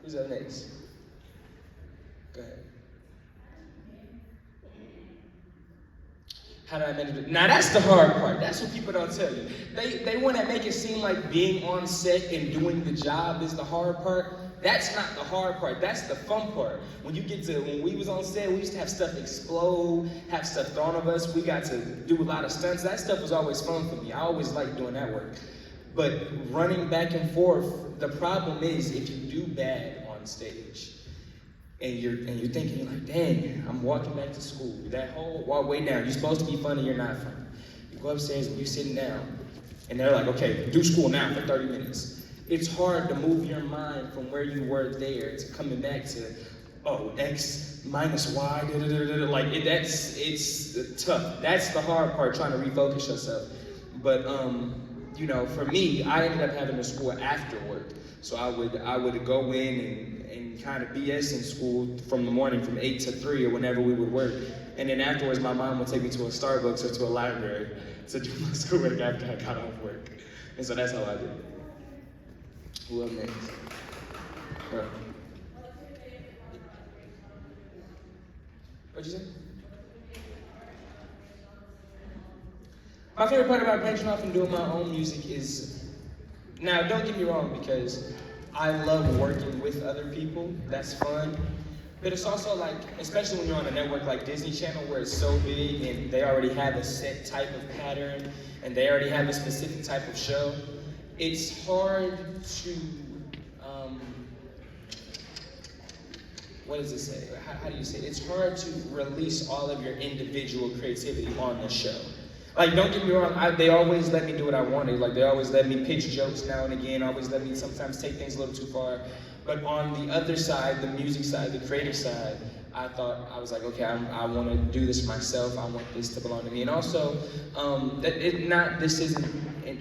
Who's up next? Go ahead. How do I manage it? Now that's the hard part. That's what people don't tell you. They want to make it seem like being on set and doing the job is the hard part. That's not the hard part. That's the fun part. When we was on set, we used to have stuff explode, have stuff thrown at us. We got to do a lot of stunts. That stuff was always fun for me. I always liked doing that work. But running back and forth, the problem is if you do bad on stage, and you're thinking, you're like, dang, I'm walking back to school. That whole walk way down, you're supposed to be funny, you're not funny. You go upstairs and you're sitting down, and they're like, okay, do school now for 30 minutes. It's hard to move your mind from where you were there to coming back to, X minus Y, it's tough. That's the hard part, trying to refocus yourself. But, for me, I ended up having to school after work. So I would go in and kind of BS in school from the morning from 8 to 3 or whenever we would work. And then afterwards, my mom would take me to a Starbucks or to a library to do my schoolwork after I got off work. And so that's how I did it. Who up next? What'd you say? My favorite part about branching off and doing my own music is, now don't get me wrong, because I love working with other people, that's fun. But it's also like, especially when you're on a network like Disney Channel where it's so big and they already have a set type of pattern and they already have a specific type of show, it's hard to, what does it say? How do you say it? It's hard to release all of your individual creativity on the show. Like, don't get me wrong, they always let me do what I wanted. Like, they always let me pitch jokes now and again, always let me sometimes take things a little too far. But on the other side, the music side, the creative side, I was like, okay, I want to do this myself. I want this to belong to me. And also, this isn't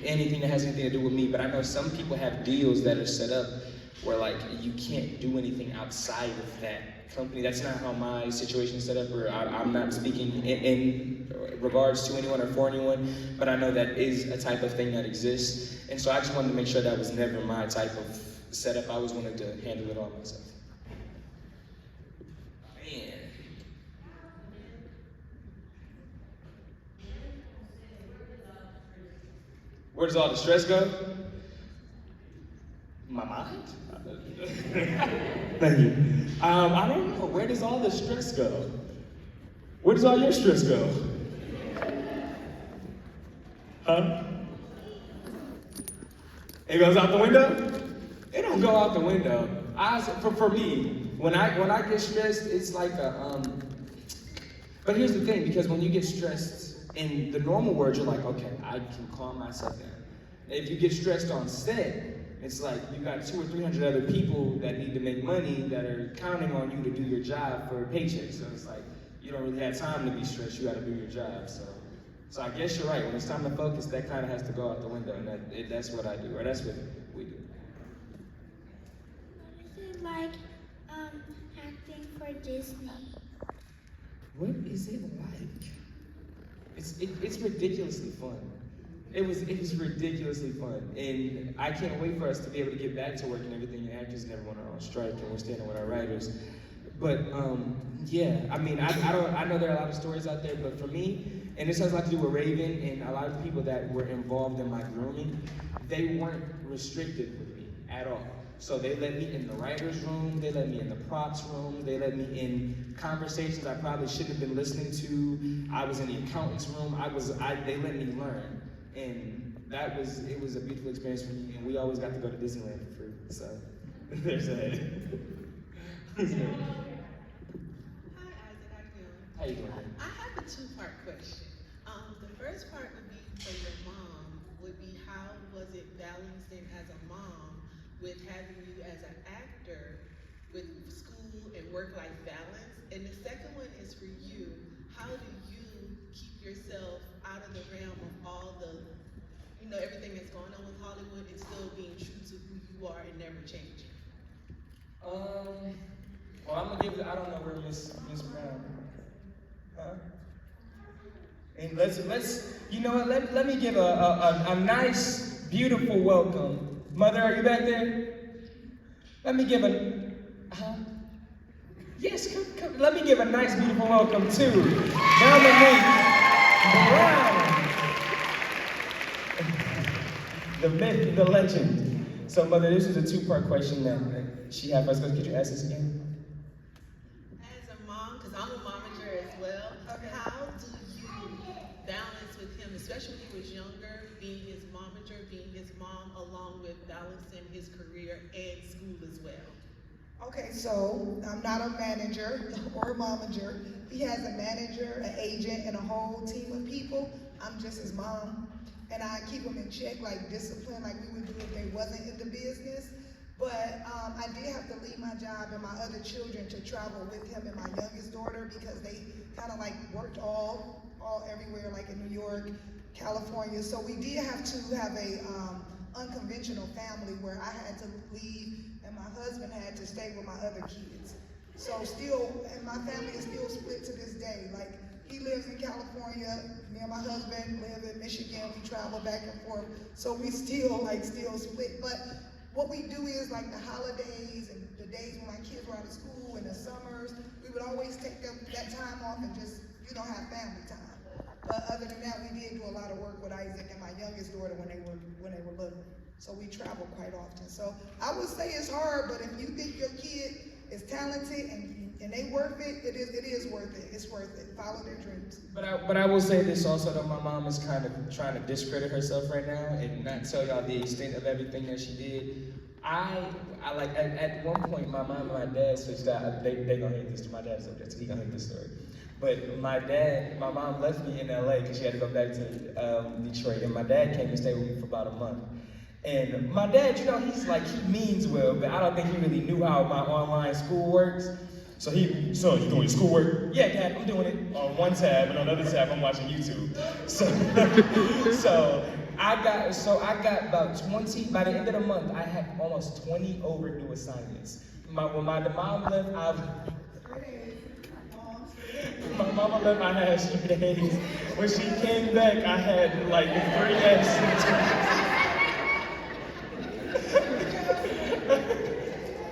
anything that has anything to do with me, but I know some people have deals that are set up where like you can't do anything outside of that company. That's not how my situation is set up, or I'm not speaking in regards to anyone or for anyone, but I know that is a type of thing that exists. And so I just wanted to make sure that was never my type of setup. I always wanted to handle it all myself. Man. Where does all the stress go? My mind? Thank you. I don't know. Where does all the stress go? Where does all your stress go? Huh? It goes out the window? It don't go out the window. For me, when I get stressed, it's like but here's the thing, because when you get stressed in the normal world, you're like, okay, I can calm myself down. If you get stressed on set, it's like you got 200 or 300 other people that need to make money that are counting on you to do your job for a paycheck. So it's like you don't really have time to be stressed. You got to do your job. So I guess you're right. When it's time to focus, that kind of has to go out the window, and that's what I do, or that's what we do. What is it like acting for Disney? What is it like? It's ridiculously fun. It was ridiculously fun, and I can't wait for us to be able to get back to work and everything. And actors and everyone are on strike, and we're standing with our writers. But yeah, I mean, I know there are a lot of stories out there, but for me, and this has a lot to do with Raven and a lot of the people that were involved in my grooming, they weren't restricted with me at all. So they let me in the writer's room, they let me in the props room, they let me in conversations I probably shouldn't have been listening to. I was in the accountant's room. They let me learn. And it was a beautiful experience for me, and we always got to go to Disneyland for free, so there's that. Hi Isaac, how you doing? How you doing? I have a two-part question. The first part would be for your mom, would be how was it balancing as a mom with having you as an actor with school and work-life balance? And the second one is for you, how do you keep yourself out of the realm of all the, everything that's going on with Hollywood and still being true to who you are and never changing? Well, I'm gonna give it, I don't know where Miss Brown, huh? And let's, you know what, let me give a nice, beautiful welcome. Mother, are you back there? Let me give Yes, come. Let me give a nice, beautiful welcome to Dominique Brown, the myth, the legend. So, Mother, this is a two-part question that she had for us. Could you ask this again? As a mom, because I'm a momager as well, how do you balance with him, especially when he was younger, being his momager, being his mom, along with balancing his career and school as well? Okay, so I'm not a manager or a momager. He has a manager, an agent, and a whole team of people. I'm just his mom. And I keep them in check, like discipline, like we would do if they wasn't in the business. But I did have to leave my job and my other children to travel with him and my youngest daughter because they kind of like worked all everywhere, like in New York, California. So we did have to have a unconventional family where I had to leave and my husband had to stay with my other kids. So still, and my family is still split to this day. Like, he lives in California, me and my husband live in Michigan, we travel back and forth. So we still split. But what we do is like the holidays and the days when my kids were out of school and the summers, we would always take that time off and just, have family time. But other than that, we did do a lot of work with Isaac and my youngest daughter when they were little. So we travel quite often. So I would say it's hard, but if you think your kid is talented and they worth it, it is worth it. It's worth it. Follow their dreams. But I will say this also, though, my mom is kind of trying to discredit herself right now and not tell y'all the extent of everything that she did. I like at one point my mom and my dad switched out. They gonna hate this. My dad's up there, so he gonna hate this story. But my mom left me in LA because she had to go back to Detroit, and my dad came and stayed with me for about a month. And my dad, he means well, but I don't think he really knew how my online school works. So you doing your schoolwork? Yeah, Dad, I'm doing it on one tab, and on the other tab, I'm watching YouTube. So I got about 20, by the end of the month, I had almost 20 overdue assignments. When my mom left, my mama left, I had straight A's. When she came back, I had like 3 F's.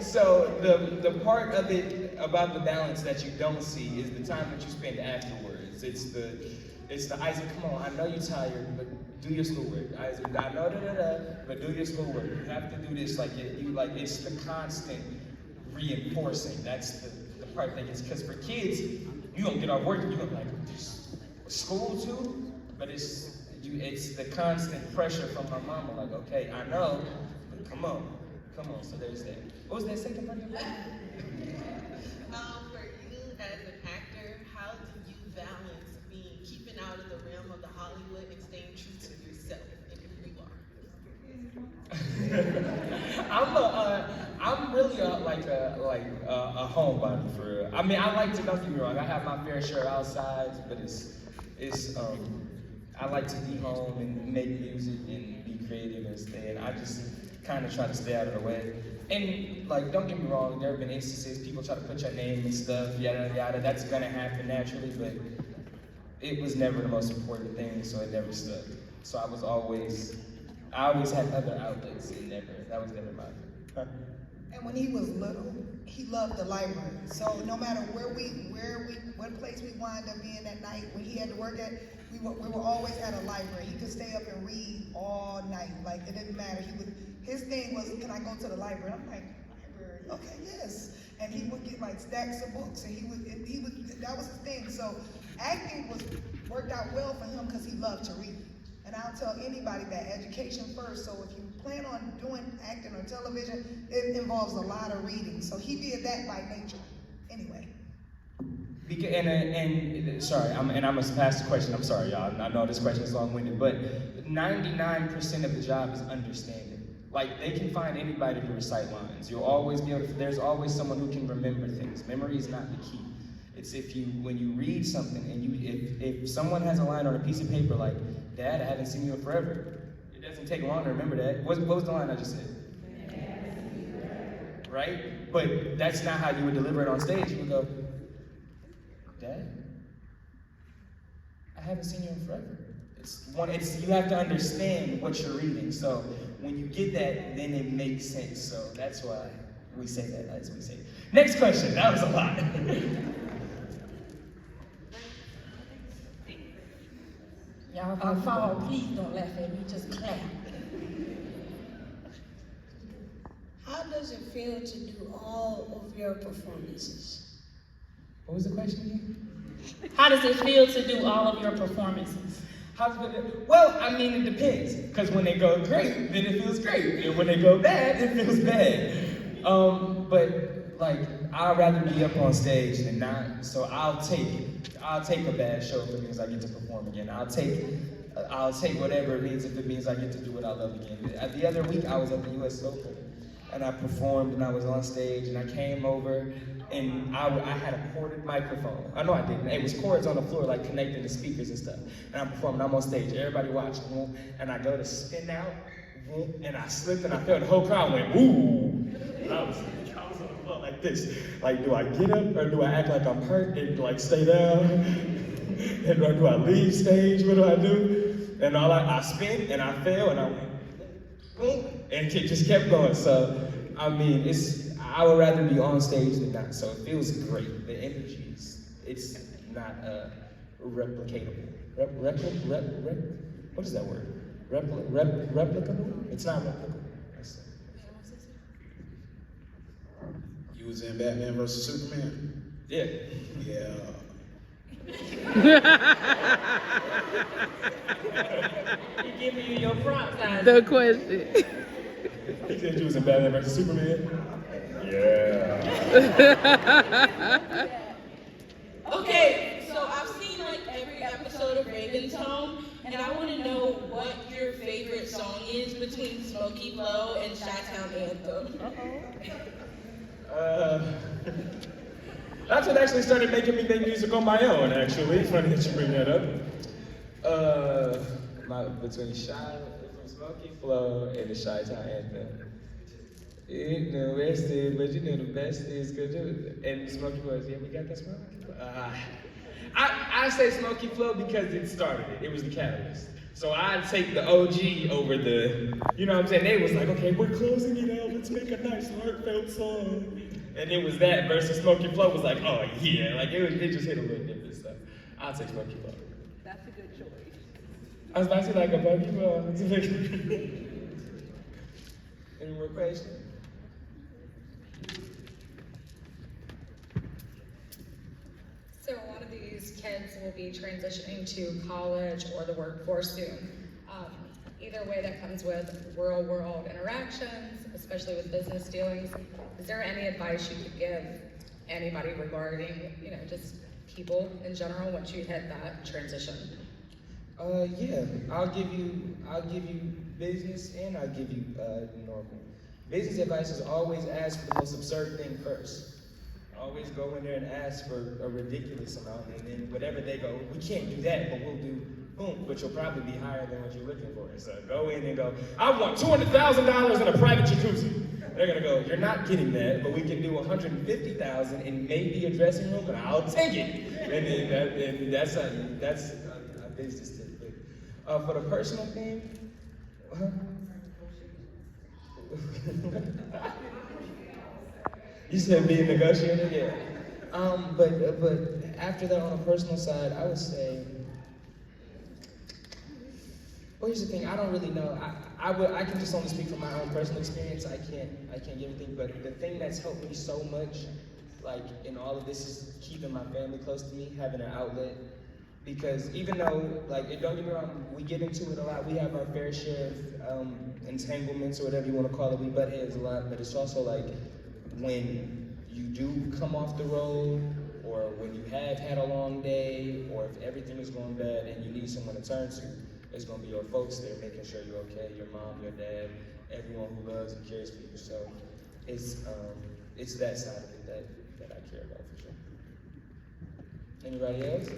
So the part of it about the balance that you don't see is the time that you spend afterwards. It's the Isaac, come on, I know you're tired, but do your schoolwork. Isaac, I know but do your schoolwork. You have to do this it's the constant reinforcing. That's the part that gets, because for kids, you don't get off work and you're like, school too? But it's the constant pressure from my mama, like, okay, I know, but come on. So there's that. What was that second part of your question? For you as an actor, how do you balance keeping out of the realm of the Hollywood and staying true to yourself and who you are? I'm really a homebody for real. I mean, I like to, don't get me wrong, I have my fair share outside, but I like to be home and make music and be creative and I just kind of try to stay out of the way. And don't get me wrong, there have been instances people try to put your name and stuff, yada yada. That's gonna happen naturally, but it was never the most important thing, so it never stuck. So I always had other outlets, and that was never mine. And when he was little, he loved the library. So no matter what place we wind up being that night, when he had to work at, we were always at a library. He could stay up and read all night. Like, it didn't matter. His thing was, can I go to the library? I'm like, library? Okay, yes. And he would get like stacks of books, and he would that was his thing. So acting worked out well for him because he loved to read. And I'll tell anybody that education first. So if you plan on doing acting or television, it involves a lot of reading. So he did that by nature. Anyway. Sorry, I'm gonna pass the question. I'm sorry, y'all. I know this question is long-winded, but 99% of the job is understanding. Like, they can find anybody to recite lines. You'll always be able to, there's always someone who can remember things. Memory is not the key. It's when you read something and if someone has a line on a piece of paper like, Dad, I haven't seen you in forever. It doesn't take long to remember that. What was the line I just said? Right? But that's not how you would deliver it on stage. You would go, Dad, I haven't seen you in forever. You have to understand what you're reading. So when you get that, then it makes sense. So that's why We say that as we say. Next question. That was a lot. Y'all, if I fall, please don't laugh at me, just clap. How does it feel to do all of your performances? What was the question again? How does it feel to do all of your performances? How's it? Well, I mean, it depends. Because when they go great, then it feels great. And when they go bad, it feels bad. But like, I'd rather be up on stage than not. So I'll take it. I'll take a bad show if it means I get to perform again. I'll take whatever it means if it means I get to do what I love again. The other week, I was at the U.S. Open. And I performed and I was on stage and I came over and I had a corded microphone. I know I didn't. It was cords on the floor like connecting the speakers and stuff. And I'm performing, I'm on stage, everybody watching. And I go to spin out and I slipped and I felt the whole crowd went, ooh. And I was on the floor like this. Like, do I get up or do I act like I'm hurt and like stay down? And do I leave stage? What do I do? And I spin and I fell and I went, boom, and it just kept going. So, I mean, I would rather be on stage than not. So it feels great. The energy it's not replicatable. What is that word? Replicable? It's not replicable. You was in Batman vs. Superman? Yeah. Yeah. He giving you your props, The question. He said you was in Batman vs. Superman? Yeah. Okay, so I've seen like every episode of Raven's Home, and I want to know what your favorite song is between Smokey Flow and Chi-Town Anthem. That's what actually started making me make music on my own, actually. It's funny that you bring that up. Between Smokey Flow and the Chi-Town Anthem. You know, rested, but you know the best is good. And Smokey Flow, yeah, we got that Smokey Flow. I say Smokey Flow because it started it. It was the catalyst. So I'd take the OG over the, you know what I'm saying? They was like, okay, we're closing it out. Let's make a nice heartfelt song. And it was that versus Smokey Flow was like, oh yeah, like it just hit a little different stuff. I'll take Smokey Flow. That's a good choice. I was about to say like a Smokey Flow. Any more questions? So a lot of these kids will be transitioning to college or the workforce soon. Either way, that comes with real world interactions, especially with business dealings. Is there any advice you could give anybody regarding, just people in general once you hit that transition? Yeah, I'll give you business and I'll give you normal. Business advice is always ask for the most absurd thing first. Always go in there and ask for a ridiculous amount, and then whatever they go, we can't do that, but we'll do boom, which will probably be higher than what you're looking for. So go in and go, I want $200,000 in a private jacuzzi. They're gonna go, you're not getting that, but we can do $150,000 in maybe a dressing room, but I'll take it. And that's a business tip. For the personal thing, you said being negotiator, yeah. But after that, on a personal side, I would say. Well, here's the thing. I don't really know. I can just only speak from my own personal experience. I can't give anything. But the thing that's helped me so much, like in all of this, is keeping my family close to me, having an outlet. Because even though, like, don't get me wrong, we get into it a lot. We have our fair share of entanglements or whatever you want to call it. We butt heads a lot. But it's also like when you do come off the road, or when you have had a long day, or if everything is going bad and you need someone to turn to, it's going to be your folks there making sure you're okay, your mom, your dad, everyone who loves and cares for you. So it's that side of it that I care about for sure. Anybody else?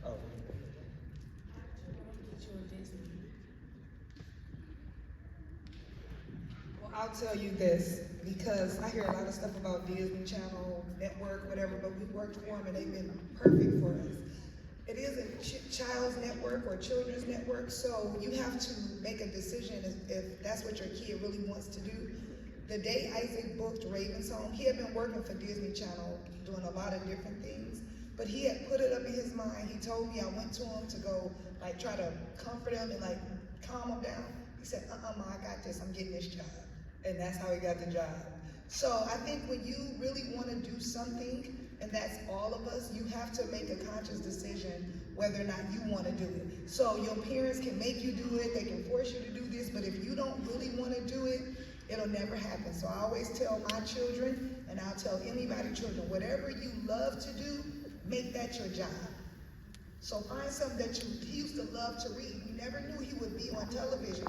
Oh. Well, I'll tell you this, because I hear a lot of stuff about Disney Channel, network, whatever, but we worked for them and they've been perfect for us. It is a child's network or children's network, so you have to make a decision if that's what your kid really wants to do. The day Isaac booked Raven's Home, he had been working for Disney Channel, doing a lot of different things, but he had put it up in his mind. He told me, I went to him to go, like, try to comfort him and, like, calm him down. He said, Ma, I got this, I'm getting this job. And that's how he got the job. So I think when you really want to do something, and that's all of us, you have to make a conscious decision whether or not you want to do it. So your parents can make you do it, they can force you to do this, but if you don't really want to do it, it'll never happen. So I always tell my children, and I'll tell anybody's children, whatever you love to do, make that your job. So find something that he used to love to read. We never knew he would be on television.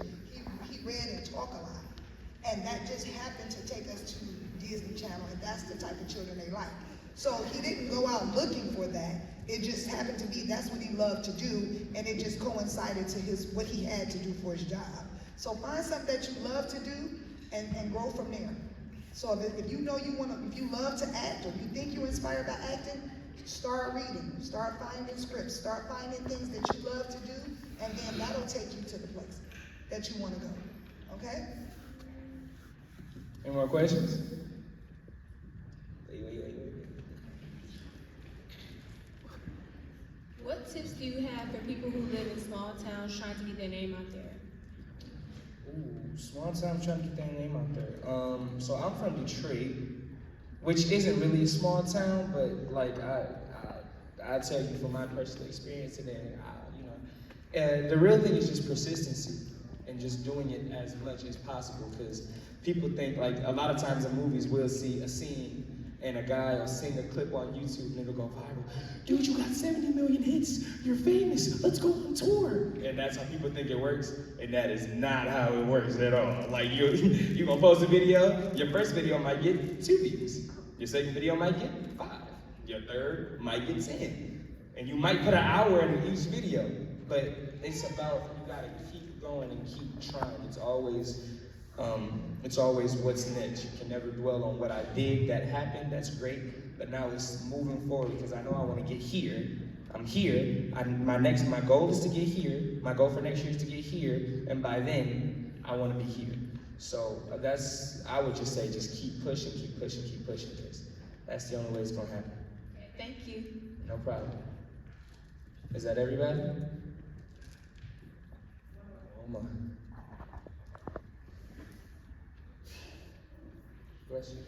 He read and talked a lot. And that just happened to take us to Disney Channel, and that's the type of children they like. So he didn't go out looking for that. It just happened to be that's what he loved to do, and it just coincided to what he had to do for his job. So find something that you love to do and grow from there. So if you know if you love to act, or you think you're inspired by acting, start reading, start finding scripts, start finding things that you love to do, and then that'll take you to the place that you want to go. Okay? Any more questions? Wait. What tips do you have for people who live in small towns trying to get their name out there? Ooh, small town trying to get their name out there. So I'm from Detroit, which isn't really a small town, but like I tell you from my personal experience today, the real thing is just persistency and just doing it as much as possible, because people think, like, a lot of times in movies we'll see a scene and a guy will sing a clip on YouTube and it'll go viral. Dude, you got 70 million hits. You're famous. Let's go on tour. And that's how people think it works. And that is not how it works at all. Like, you're gonna post a video, your first video might get 2 views. Your second video might get 5. Your third might get 10. And you might put an hour in each video. But it's about, you gotta keep going and keep trying. It's always what's next. You can never dwell on what I did that happened, that's great, but now it's moving forward, because I know I want to get here. I'm here. My goal is to get here. My goal for next year is to get here, and by then, I want to be here. So I would just say, just keep pushing, because that's the only way it's going to happen. Thank you. No problem. Is that everybody? Oh my. Question?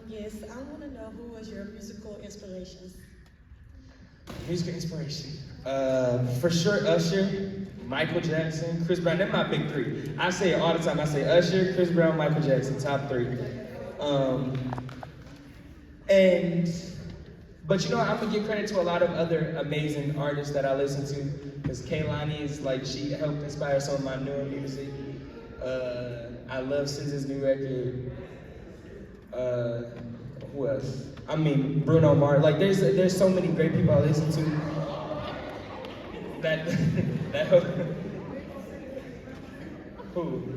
Yes, I want to know who was your musical inspirations. Musical inspiration. For sure, Usher, Michael Jackson, Chris Brown. They're my big 3. I say it all the time. I say Usher, Chris Brown, Michael Jackson, top 3. But you know, I'm gonna give credit to a lot of other amazing artists that I listen to, because Kehlani is like, she helped inspire some of my newer music. I love SZA's new record. Who else? I mean, Bruno Mars. Like, there's so many great people I listen to. That who?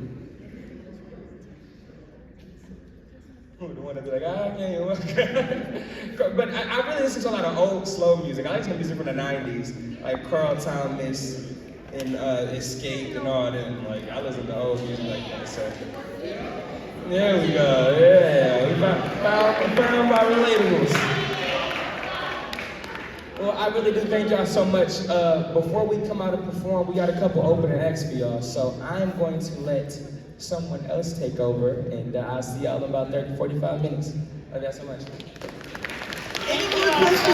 The one that be like, I can't walk. But I really listen to a lot of old slow music. I like some music from the 90s, like Carl Thomas and Escape and all them. Like, I listen to old music like that. So there we go. Yeah, we found my relatables. Well, I really do thank y'all so much. Before we come out and perform, we got a couple opening acts for y'all. So I'm going to let someone else take over, and I'll see y'all in about 30, 45 minutes. Love y'all so much. Any more questions?